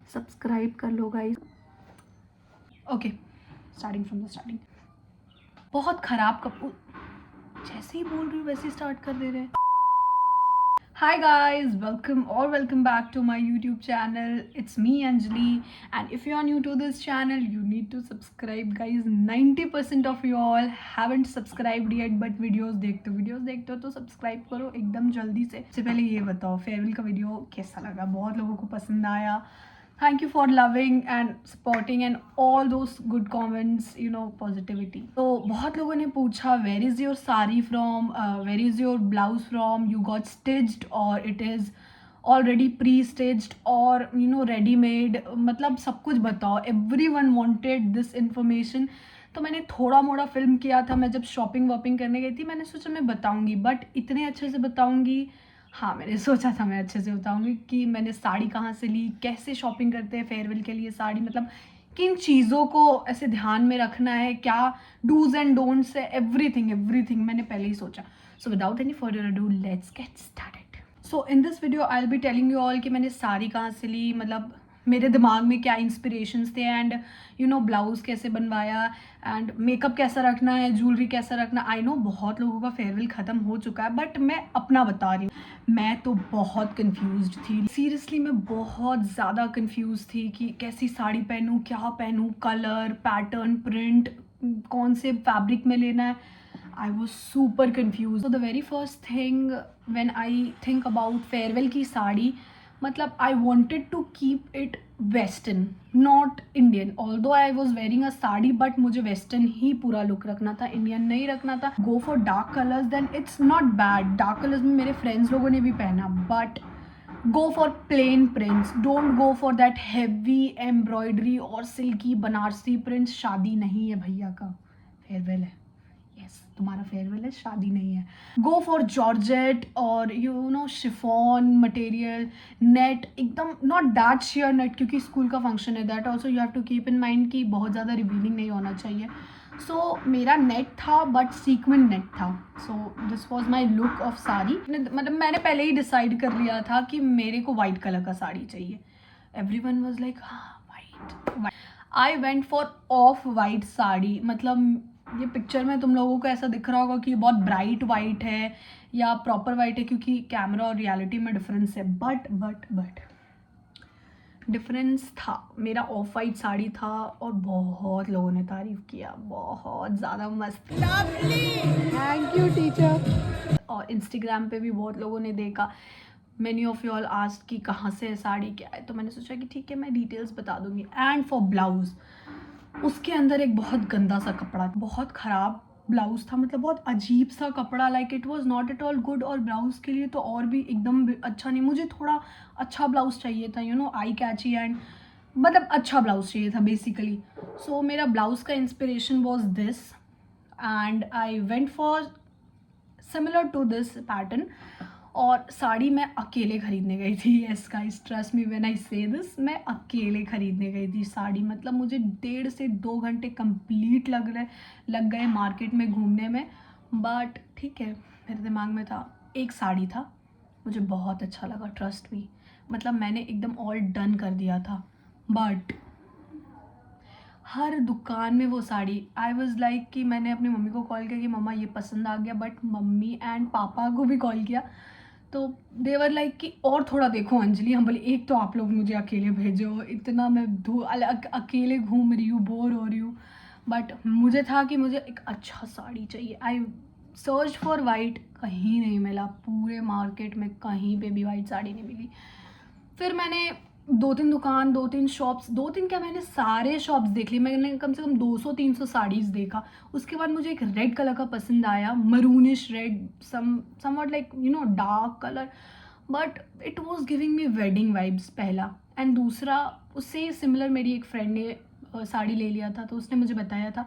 Subscribe कर लो guys. Okay, starting from the starting. बहुत ख़राब कपूर, जैसे ही बोल रही हूँ वैसे ही स्टार्ट कर दे रहे हैं। Hi guys, welcome back to my YouTube channel. It's me Anjali, and if you are new to this channel, you need to subscribe guys. 90% of you all haven't subscribed yet, but videos देखते हो तो subscribe करो एकदम जल्दी से। सबसे पहले ये बताओ फेयरवेल का वीडियो कैसा लगा? बहुत लोगों को पसंद आया। Thank you for loving and supporting and all those good comments, positivity. तो बहुत लोगों ने पूछा where is your sari from, where is your blouse from, you got stitched or it is already pre-stitched or ready made, मतलब सब कुछ बताओ। Everyone wanted this information. तो मैंने थोड़ा मोड़ा फिल्म किया था। मैं जब शॉपिंग वॉपिंग करने गई थी मैंने सोचा मैं बताऊंगी, बट इतने अच्छे से बताऊंगी। हाँ, मैंने सोचा था मैं अच्छे से बताऊंगी कि मैंने साड़ी कहाँ से ली, कैसे शॉपिंग करते हैं फेयरवेल के लिए साड़ी, मतलब किन चीज़ों को ऐसे ध्यान में रखना है, क्या डूज एंड डोंट्स है, एवरीथिंग मैंने पहले ही सोचा। So without any further ado let's get started. So in this video I will be telling you all कि मैंने साड़ी कहाँ से ली, मतलब मेरे दिमाग में क्या इंस्पिरेशंस थे, एंड ब्लाउज़ कैसे बनवाया, एंड मेकअप कैसा रखना है, ज्वेलरी कैसा रखना। आई नो बहुत लोगों का फेयरवेल ख़त्म हो चुका है, बट मैं अपना बता रही हूँ। मैं तो बहुत कंफ्यूज्ड थी, सीरियसली मैं बहुत ज़्यादा कंफ्यूज थी कि कैसी साड़ी पहनूँ, क्या पहनूँ, कलर, पैटर्न, प्रिंट, कौन से फैब्रिक में लेना है। I was super confused. So the very first thing when I think about farewell की साड़ी, मतलब I wanted to keep it western, not Indian. Although I was wearing a sari, but मुझे western ही पूरा look रखना था, Indian नहीं रखना था. Go for dark colors, then it's not bad. Dark colors में मेरे friends लोगों ने भी पहना, but go for plain prints. Don't go for that heavy embroidery और silky बनारसी prints. शादी नहीं है भैया का, फेयरवेल है। यस, तुम्हारा फेयरवेल है, शादी नहीं है। गो फॉर जॉर्जेट और शिफॉन मटेरियल, नेट, एकदम नॉट दैट शेयर नेट, क्योंकि स्कूल का फंक्शन है। That also you have to keep in mind कि बहुत ज़्यादा रिवीलिंग नहीं होना चाहिए। सो मेरा नेट था, बट सीक्वेंट नेट था। So this was my look of sari. मतलब मैंने पहले ही डिसाइड कर लिया था कि मेरे को वाइट कलर का साड़ी चाहिए। एवरी वन वॉज लाइक हाँ white. I went for of white sari. मतलब ये पिक्चर में तुम लोगों को ऐसा दिख रहा होगा कि ये बहुत ब्राइट वाइट है या प्रॉपर वाइट है, क्योंकि कैमरा और रियलिटी में डिफरेंस है। बट डिफरेंस था। मेरा ऑफ वाइट साड़ी था और बहुत लोगों ने तारीफ़ किया, बहुत ज़्यादा मस्त। Thank you teacher. और इंस्टाग्राम पे भी बहुत लोगों ने देखा। Many of you all asked कि कहाँ से है साड़ी, क्या है, तो मैंने सोचा कि ठीक है मैं डिटेल्स बता दूंगी। एंड फॉर ब्लाउज़, उसके अंदर एक बहुत गंदा सा कपड़ा, बहुत ख़राब ब्लाउज़ था, मतलब बहुत अजीब सा कपड़ा, like it was not at all good. और ब्लाउज़ के लिए तो और भी एकदम अच्छा नहीं। मुझे थोड़ा अच्छा ब्लाउज़ चाहिए था, आई कैची, एंड मतलब अच्छा ब्लाउज़ चाहिए था बेसिकली। सो मेरा ब्लाउज़ का inspiration was this, and I went for similar to this pattern. और साड़ी मैं अकेले ख़रीदने गई थी। Yes guys, trust me when I say this, मैं अकेले ख़रीदने गई थी साड़ी। मतलब मुझे 1.5 से 2 घंटे कंप्लीट लग गए मार्केट में घूमने में। बट ठीक है, मेरे दिमाग में था, एक साड़ी था, मुझे बहुत अच्छा लगा, ट्रस्ट मी। मतलब मैंने एकदम ऑल डन कर दिया था। बट हर दुकान में वो साड़ी, आई वॉज़ लाइक कि मैंने अपनी मम्मी को कॉल किया कि मम्मा ये पसंद आ गया, बट मम्मी एंड पापा को भी कॉल किया तो देवर लाइक कि और थोड़ा देखो अंजलि। हम बोले एक तो आप लोग मुझे अकेले भेजो, इतना मैं अकेले घूम रही हूँ, बोर हो रही हूँ। बट मुझे था कि मुझे एक अच्छा साड़ी चाहिए। आई सर्च फॉर वाइट, कहीं नहीं मिला, पूरे मार्केट में कहीं पे भी वाइट साड़ी नहीं मिली। फिर मैंने 2-3 दुकान, 2-3 शॉप्स, 2-3 क्या, मैंने सारे शॉप्स देख लिए। मैंने कम से कम 200-300 साड़ीज़ देखा। उसके बाद मुझे एक रेड कलर का पसंद आया, maroonish red, somewhat like dark colour, but it was giving me wedding vibes, पहला। एंड दूसरा, उससे सिमिलर मेरी एक फ्रेंड ने साड़ी ले लिया था, तो उसने मुझे बताया था।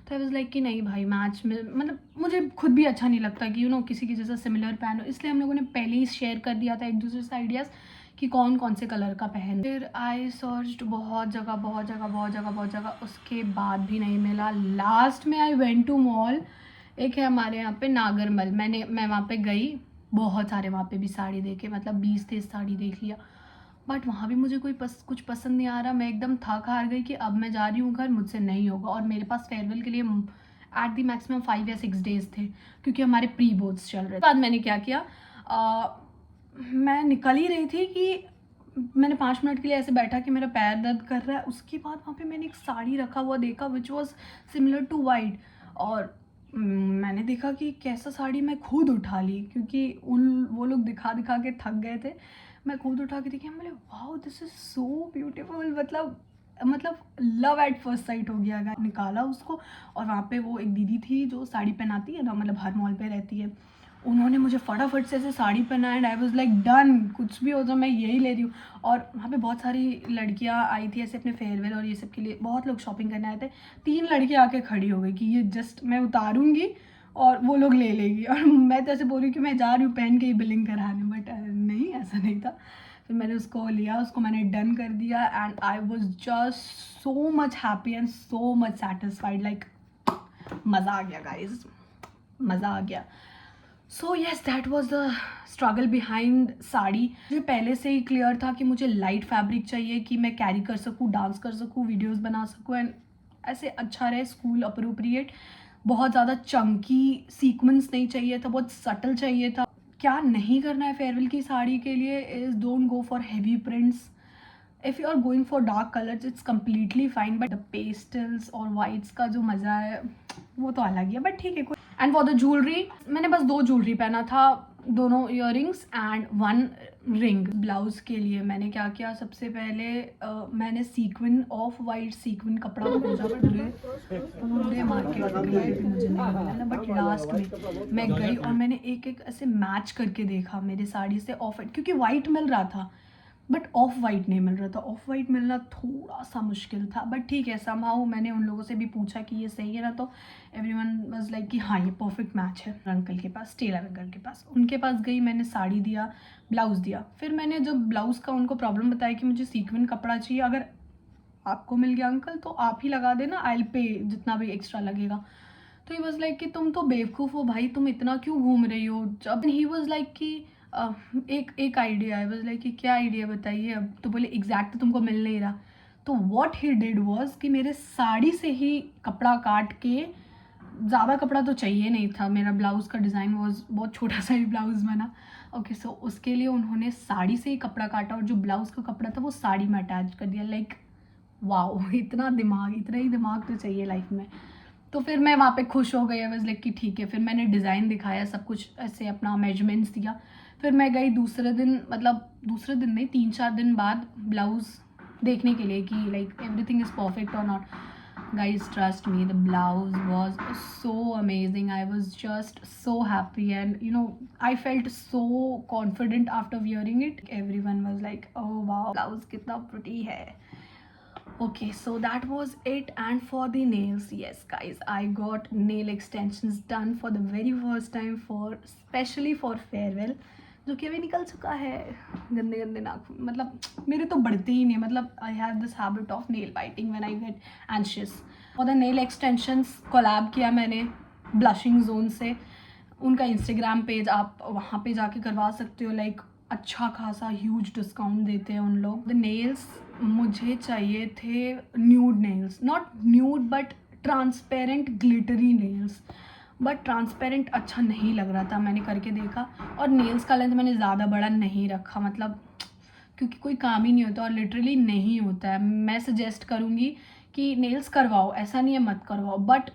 तो आई वाज लाइक कि नहीं भाई, मैच में मतलब मुझे खुद भी अच्छा नहीं लगता कि किसी की जैसा सिमिलर पहनो, इसलिए हम लोगों ने पहले ही शेयर कर दिया था एक दूसरे से आइडियाज़ कि कौन कौन से कलर का पहन। फिर आई सर्च्ड बहुत जगह, उसके बाद भी नहीं मिला। लास्ट में आई वेंट टू मॉल, एक है हमारे यहाँ पे नागरमल, मैं वहाँ पे गई, बहुत सारे वहाँ पे भी साड़ी देखे, मतलब 20-30 साड़ी देख लिया, बट वहाँ भी मुझे कुछ पसंद नहीं आ रहा। मैं एकदम थक हार गई कि अब मैं जा रही हूँ घर, मुझसे नहीं होगा। और मेरे पास फेयरवेल के लिए एट दी मैक्सिमम 5 या 6 डेज थे, क्योंकि हमारे प्री बोर्ड्स चल रहे थे। बाद मैंने क्या किया, मैं निकल ही रही थी कि मैंने 5 मिनट के लिए ऐसे बैठा कि मेरा पैर दर्द कर रहा है। उसके बाद वहाँ पे मैंने एक साड़ी रखा हुआ देखा which was similar to white, और मैंने देखा कि कैसा साड़ी, मैं खुद उठा ली, क्योंकि वो लोग दिखा दिखा के थक गए थे। मैं खुद उठा के देखी, बोले wow this is so beautiful. मतलब लव एट फर्स्ट साइट हो गया। निकाला उसको, और वहाँ पे वो एक दीदी थी जो साड़ी पहनाती है ना, मतलब हर मॉल पे रहती है, उन्होंने मुझे फटाफट से ऐसे साड़ी पहना and I was like done, कुछ भी हो जाए मैं यही ले रही हूँ। और वहाँ पे बहुत सारी लड़कियाँ आई थी ऐसे अपने फेयरवेल और ये सब के लिए, बहुत लोग शॉपिंग करने आए थे। 3 लड़कियाँ आके खड़ी हो गई कि ये जस्ट मैं उतारूँगी और वो लोग ले लेगी, और मैं तो ऐसे बोल रही हूँ कि मैं जा रही हूँ पहन के ही बिलिंग कराने, बट नहीं, ऐसा नहीं था। फिर मैंने उसको लिया, उसको मैंने डन कर दिया and I was just so much happy and so much satisfied, like मज़ा आ गया गाइज, मज़ा आ गया। So yes, that was the struggle behind sari. मुझे पहले से ही क्लियर था कि मुझे लाइट फैब्रिक चाहिए कि मैं कैरी कर सकूँ, डांस कर सकूँ, वीडियोस बना सकूँ एंड ऐसे अच्छा रहे, स्कूल अप्रोप्रिएट। बहुत ज़्यादा चंकी सीक्वेंस नहीं चाहिए था, बहुत सटल चाहिए था। क्या नहीं करना है फेयरवेल की साड़ी के लिए is don't go for heavy prints. If you are going for dark colours it's completely fine, but the pastels और वाइट्स का जो मज़ा है वो तो अलग ही है, बट ठीक है। एंड फॉर द ज्वेलरी, मैंने बस 2 ज्वेलरी पहना था, दोनों इयररिंग्स एंड 1 रिंग। ब्लाउज के लिए मैंने क्या किया, सबसे पहले मैंने सीक्विन, ऑफ वाइट सीक्विन कपड़ा खोजा पूरे मार्केट में, मुझे नहीं मिला ना, बट लास्ट में मैं गई और मैंने एक एक ऐसे मैच करके देखा मेरे साड़ी से ऑफ वाइट, क्योंकि वाइट मिल रहा था बट ऑफ वाइट नहीं मिल रहा था। ऑफ वाइट मिलना थोड़ा सा मुश्किल था, बट ठीक है, समहाउ मैंने उन लोगों से भी पूछा कि ये सही है ना, तो एवरीवन वाज लाइक कि हाँ ये परफेक्ट मैच है। अंकल के पास, टेलर अंकल के पास, उनके पास गई, मैंने साड़ी दिया, ब्लाउज़ दिया। फिर मैंने जब ब्लाउज़ का उनको प्रॉब्लम बताया कि मुझे सीक्वेंट कपड़ा चाहिए, अगर आपको मिल गया अंकल तो आप ही लगा देना, आई विल पे जितना भी एक्स्ट्रा लगेगा। तो ही वॉज लाइक कि तुम तो बेवकूफ़ हो भाई, तुम इतना क्यों घूम रही हो। जब ही वॉज लाइक कि एक आइडिया, आई वॉज लाइक कि क्या आइडिया बताइए। अब तो बोले एग्जैक्ट तो तुमको मिल नहीं रहा। तो वॉट ही डिड वॉज कि मेरे साड़ी से ही कपड़ा काट के, ज़्यादा कपड़ा तो चाहिए नहीं था, मेरा ब्लाउज़ का डिज़ाइन वॉज बहुत छोटा सा ही ब्लाउज़ बना। ओके, सो उसके लिए उन्होंने साड़ी से ही कपड़ा काटा और जो ब्लाउज़ का कपड़ा था वो साड़ी में अटैच कर दिया। लाइक वाओ, इतना ही दिमाग तो चाहिए लाइफ में। तो फिर मैं वहाँ पे खुश हो गई, आई वाज लाइक कि ठीक है। फिर मैंने डिज़ाइन दिखाया, सब कुछ ऐसे अपना मेजरमेंट्स दिया। फिर मैं गई दूसरे दिन, मतलब दूसरे दिन नहीं, 3-4 दिन बाद ब्लाउज़ देखने के लिए कि लाइक एवरीथिंग इज़ परफेक्ट और not. Guys trust me, the blouse was so amazing, I was just so happy and you know I felt so confident after wearing it. Every one was like oh wow, blouse कितना pretty है। Okay, so that was it. And for the nails, yes guys, I got nail extensions done for the very first time, for especially for farewell, जो कि अभी निकल चुका है। गंदे गंदे नाखून, मतलब मेरे तो बढ़ते ही नहीं, मतलब I have this habit of nail biting when I get anxious. और द नेल एक्सटेंशंस कोलैब किया मैंने ब्लशिंग जोन से। उनका इंस्टाग्राम पेज, आप वहाँ पे जाके करवा सकते हो, लाइक अच्छा खासा ह्यूज डिस्काउंट देते हैं उन लोग। द नेल्स मुझे चाहिए थे nude nails, not nude but transparent glittery nails, but transparent अच्छा नहीं लग रहा था, मैंने करके देखा। और नेल्स का लेंथ मैंने ज़्यादा बड़ा नहीं रखा, मतलब क्योंकि कोई काम ही नहीं होता और लिटरली नहीं होता है। मैं सजेस्ट करूँगी कि नेल्स करवाओ, ऐसा नहीं है मत करवाओ, बट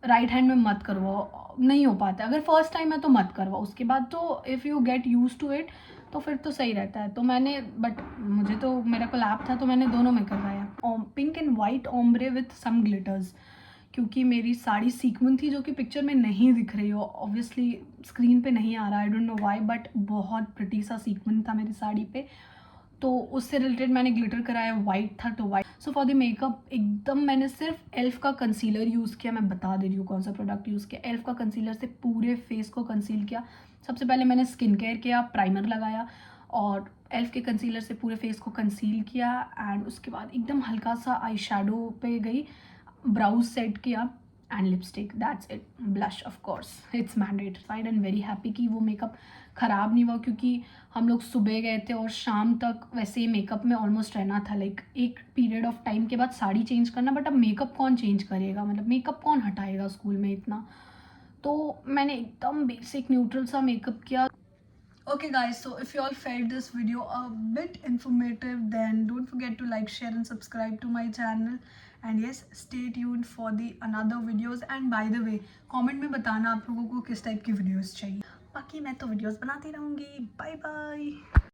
राइट हैंड में मत करवाओ, नहीं हो पाता। अगर फर्स्ट टाइम है तो मत करवाओ, उसके बाद तो if you get used to it तो फिर तो सही रहता है। तो मैंने, बट मुझे तो मेरा कोलैब था तो मैंने दोनों में करवाया, pink and white ombre with some glitters, क्योंकि मेरी साड़ी सीक्वेंस थी जो कि पिक्चर में नहीं दिख रही हो, ऑब्वियसली स्क्रीन पे नहीं आ रहा, I don't know why, but बहुत प्रिटी सा सीक्वेंस था मेरी साड़ी पे, तो उससे रिलेटेड मैंने ग्लिटर कराया, वाइट था तो white. So for the makeup एकदम मैंने सिर्फ एल्फ का कंसीलर यूज़ किया। मैं बता दे रही हूँ कौन सा प्रोडक्ट यूज़ किया। एल्फ का कंसीलर से पूरे फेस को कंसील किया। सबसे पहले मैंने स्किन केयर किया, प्राइमर लगाया और एल्फ के कंसीलर से पूरे फेस को कंसील किया। एंड उसके बाद एकदम हल्का सा आई शेडो पे गई, ब्राउज सेट किया and lipstick, that's it. Blush of course it's mandatory and very happy कि वो मेकअप ख़राब नहीं हुआ, क्योंकि हम लोग सुबह गए थे और शाम तक वैसे ही मेकअप में ऑलमोस्ट रहना था. लाइक एक पीरियड ऑफ टाइम के बाद साड़ी चेंज करना, बट अब मेकअप कौन चेंज करेगा, मतलब मेकअप कौन हटाएगा स्कूल में इतना. तो मैंने एकदम बेसिक न्यूट्रल सा मेकअप किया. Okay guys, so if you all felt this video a bit informative, then don't forget to like, share and subscribe to my channel. And yes, stay tuned for the another videos. And by the way, comment में बताना आप लोगों को किस type की videos चाहिए. बाकी मैं तो videos बनाती रहूँगी. Bye bye.